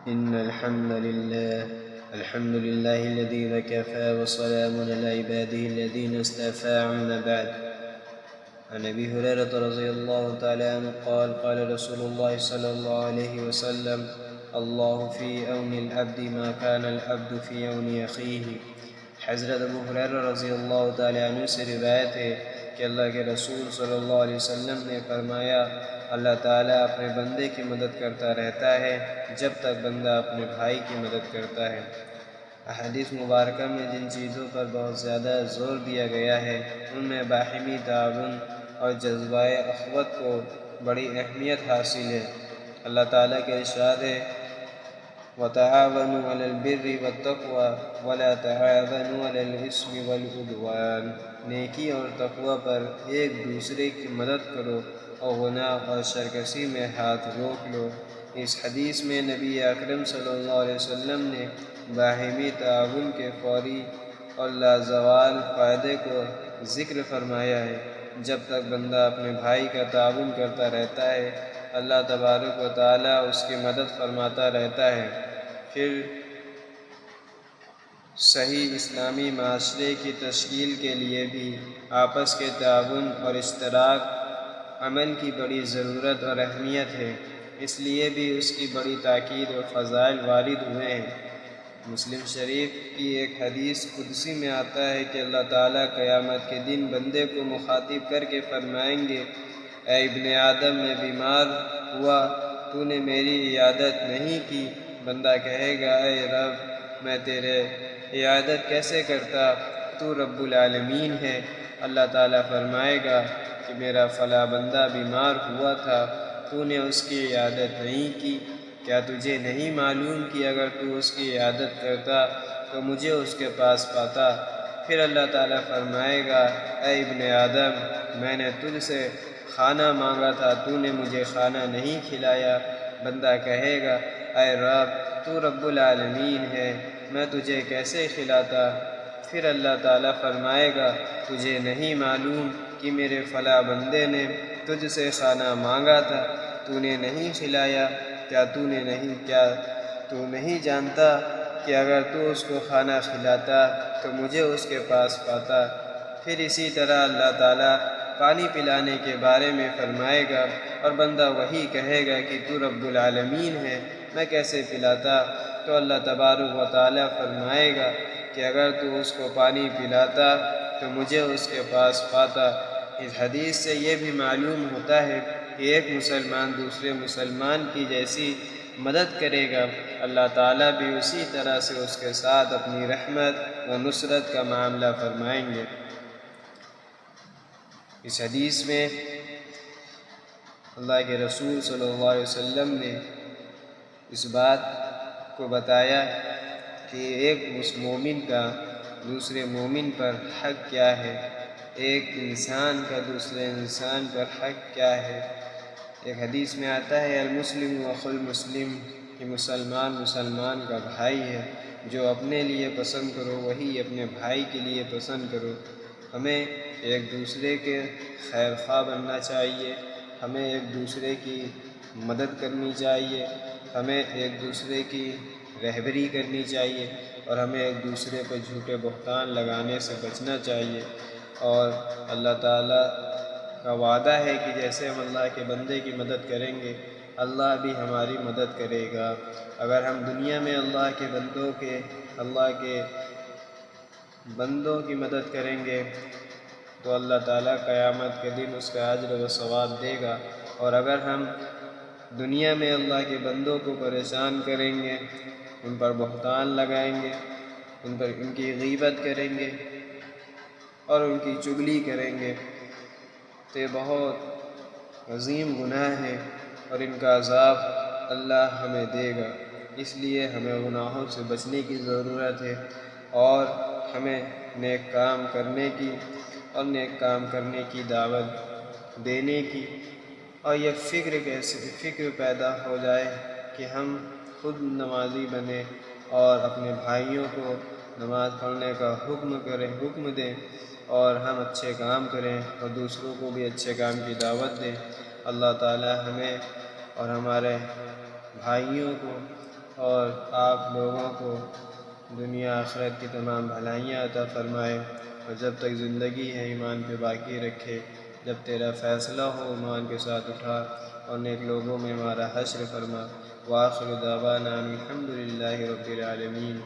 إن الحمد لله الذي وكفى وسلام على عباده الذين اصطفى. أما بعد، عن أبي هريرة رضي الله تعالى عنه قال قال رسول الله صلى الله عليه وسلم: الله في عون العبد ما كان العبد في عون أخيه. حضرت ابو ہریرہ رضی اللہ تعالیٰ عنہ سے روایت ہے کہ اللہ کے رسول صلی اللہ علیہ وسلم نے فرمایا: اللہ تعالیٰ اپنے بندے کی مدد کرتا رہتا ہے جب تک بندہ اپنے بھائی کی مدد کرتا ہے۔ احادیث مبارکہ میں جن چیزوں پر بہت زیادہ زور دیا گیا ہے ان میں باہمی تعاون اور جذبہ اخوت کو بڑی اہمیت حاصل ہے۔ اللہ تعالیٰ کے ارشاد ہے: وَتَعَاوَنُوا عَلَى الْبِرِّ وَالتَّقْوَى وَلَا تَعَاوَنُوا عَلَى الْإِثْمِ وَالْعُدْوَانِ۔ نیکی اور تقوی پر ایک دوسرے کی مدد کرو اور گناہ اور سرکشی میں ہاتھ روک لو۔ اس حدیث میں نبی اکرم صلی اللہ علیہ وسلم نے باہمی تعاون کے فوری اور لازوال فائدے کو ذکر فرمایا ہے۔ جب تک بندہ اپنے بھائی کا تعاون کرتا رہتا ہے اللہ تبارک و تعالیٰ اس کی مدد فرماتا رہتا ہے۔ پھر صحیح اسلامی معاشرے کی تشکیل کے لیے بھی آپس کے تعاون اور اشتراک عمل کی بڑی ضرورت اور اہمیت ہے، اس لیے بھی اس کی بڑی تاکید اور فضائل وارد ہوئے ہیں۔ مسلم شریف کی ایک حدیث قدسی میں آتا ہے کہ اللہ تعالیٰ قیامت کے دن بندے کو مخاطب کر کے فرمائیں گے: اے ابن آدم، میں بیمار ہوا، تو نے میری عیادت نہیں کی۔ بندہ کہے گا: اے رب، میں تیرے عیادت کیسے کرتا، تو رب العالمین ہے۔ اللہ تعالیٰ فرمائے گا کہ میرا فلاں بندہ بیمار ہوا تھا، تو نے اس کی عیادت نہیں کی۔ کیا تجھے نہیں معلوم کہ اگر تو اس کی عیادت کرتا تو مجھے اس کے پاس پاتا؟ پھر اللہ تعالیٰ فرمائے گا: اے ابن آدم، میں نے تجھ سے کھانا مانگا تھا، تو نے مجھے کھانا نہیں کھلایا۔ بندہ کہے گا: اے رب، تو رب العالمین ہے، میں تجھے کیسے کھلاتا؟ پھر اللہ تعالیٰ فرمائے گا: تجھے نہیں معلوم کہ میرے فلاں بندے نے تجھ سے کھانا مانگا تھا، تو نے نہیں کھلایا؟ کیا تو نہیں جانتا کہ اگر تو اس کو کھانا کھلاتا تو مجھے اس کے پاس پاتا؟ پھر اسی طرح اللہ تعالیٰ پانی پلانے کے بارے میں فرمائے گا اور بندہ وہی کہے گا کہ تو رب العالمین ہے، میں کیسے پلاتا؟ تو اللہ تبارک و تعالیٰ فرمائے گا کہ اگر تو اس کو پانی پلاتا تو مجھے اس کے پاس پاتا۔ اس حدیث سے یہ بھی معلوم ہوتا ہے کہ ایک مسلمان دوسرے مسلمان کی جیسی مدد کرے گا اللہ تعالیٰ بھی اسی طرح سے اس کے ساتھ اپنی رحمت و نصرت کا معاملہ فرمائیں گے۔ اس حدیث میں اللہ کے رسول صلی اللہ علیہ وسلم نے اس بات کو بتایا کہ ایک مومن کا دوسرے مومن پر حق کیا ہے، ایک انسان کا دوسرے انسان پر حق کیا ہے۔ ایک حدیث میں آتا ہے: المسلم اخو المسلم، کہ مسلمان کا بھائی ہے، جو اپنے لیے پسند کرو وہی اپنے بھائی کے لیے پسند کرو۔ ہمیں ایک دوسرے کے خیر خواہ بننا چاہیے، ہمیں ایک دوسرے کی مدد کرنی چاہیے، ہمیں ایک دوسرے کی رہبری کرنی چاہیے اور ہمیں ایک دوسرے پر جھوٹے بہتان لگانے سے بچنا چاہیے۔ اور اللہ تعالیٰ کا وعدہ ہے کہ جیسے ہم اللہ کے بندے کی مدد کریں گے اللہ بھی ہماری مدد کرے گا۔ اگر ہم دنیا میں اللہ کے بندوں کی مدد کریں گے تو اللہ تعالیٰ قیامت کے دن اس کا اجر و ثواب دے گا، اور اگر ہم دنیا میں اللہ کے بندوں کو پریشان کریں گے، ان پر بہتان لگائیں گے، ان کی غیبت کریں گے اور ان کی چغلی کریں گے تو یہ بہت عظیم گناہ ہے اور ان کا عذاب اللہ ہمیں دے گا۔ اس لیے ہمیں گناہوں سے بچنے کی ضرورت ہے اور ہمیں نیک کام کرنے کی دعوت دینے کی، اور یہ فکر پیدا ہو جائے کہ ہم خود نمازی بنیں اور اپنے بھائیوں کو نماز پڑھنے کا حکم دیں اور ہم اچھے کام کریں اور دوسروں کو بھی اچھے کام کی دعوت دیں۔ اللہ تعالی ہمیں اور ہمارے بھائیوں کو اور آپ لوگوں کو دنیا آخرت کی تمام بھلائیاں عطا فرمائے، اور جب تک زندگی ہے ایمان پہ باقی رکھے، جب تیرا فیصلہ ہو ایمان کے ساتھ اٹھا، اور نیک لوگوں میں ہمارا حشر فرما۔ وآخر دعوانا الحمد للہ رب العالمین۔